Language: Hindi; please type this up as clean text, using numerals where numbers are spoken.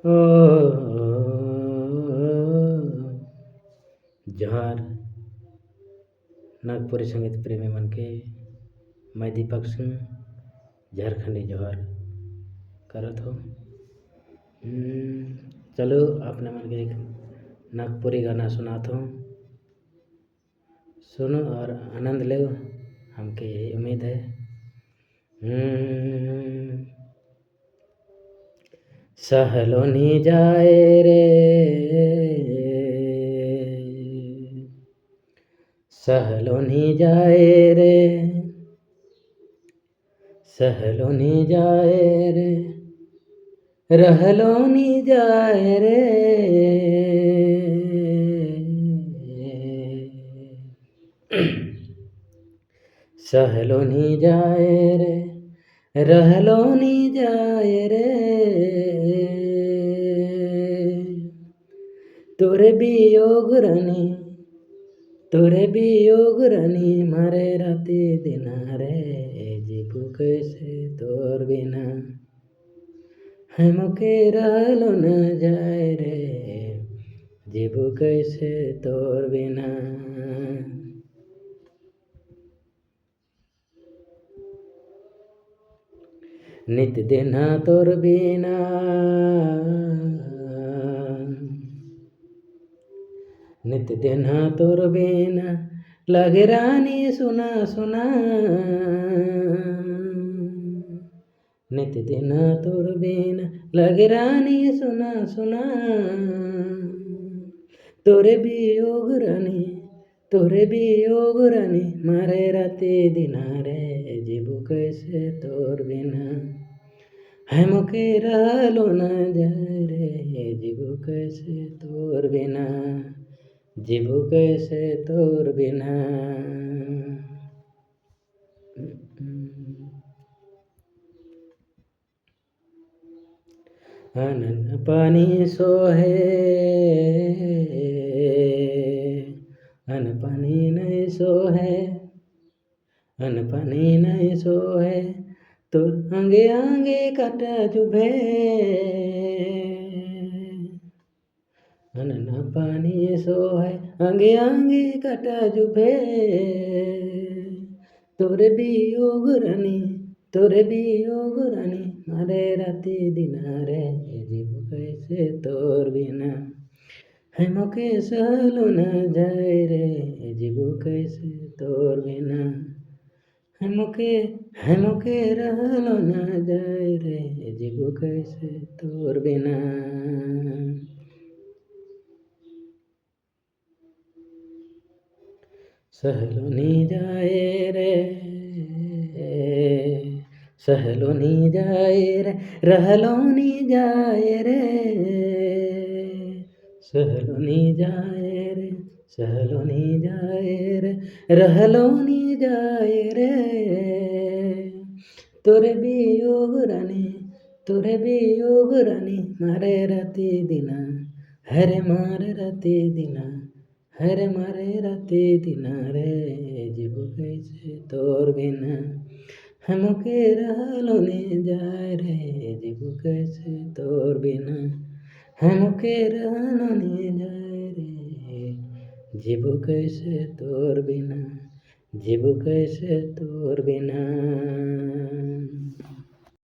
ओ जोहार नागपुरी संगीत प्रेमी मन के मैं दीपक सिंह झारखंडी जोहार करत हो। चलो अपने मन के एक नागपुरी गाना सुनात हूँ, सुनो और आनंद लो, हमके यही उम्मीद है। सहलोनी जाए रे, सहलोनी जाए रे, सहलोनी जाए रे, रहलोनी जाए रे, सहलोनी जाए रे, रहलोनी जाए रे, तोरे वियोग रानी, तोरे वियोग रानी मारे राती दिना रे, जीबू कैसे तोर बिना, हमके रहलो न जाए रे, जीबू कैसे तोर बिना। नित दिना तोर बिना, नित दिना तोर बिना लगे रानी सुना सुना, नित दिना तोर बिना लगे रानी सुना सुना, तोरे वियोग रानी, तोरे वियोग रानी मारे राती दिना रे, जीबू कैसे तोर बिना, हमके रहलो न जाए रे, जीबू कैसे तोर बिना, जीबू कैसे तोर बिना। अनन पानी सोहे, अन पानी नहीं सोहे, अन पानी नहीं सोहे, तोर आंगे आंगे काटा चुभे, अनन पानी सोहे आंगे आंगे काटा चुभे, तोरे वियोग रानी, तोरे वियोग रानी मारे राती दिना रे, जीबू कैसे तोर बिना, हमके सहलो न जाए रे, जीबू कैसे तोर बिना, हमके हमके रहलो न जाए रे, जीबू कैसे तोर बिना। सहलोनी जाए रे, सहलोनी जाए रे, रहलोनी जाए रे, सहलोनी जाए रे, सहलोनी जाए रे, रहलोनी जाए रे, तोरे वियोग रानी, तोरे वियोग रानी मारे राती दिना, हरे मारे राती दिना, हरे मारे राती दिना रे, जीबू कैसे तोर बिना, हमके रहलो ने जाए रे, जीबू कैसे तोर बिना, हमके रहलो ने जाए रे, जीबू कैसे तोर बिना, जीबू कैसे तोर बिना।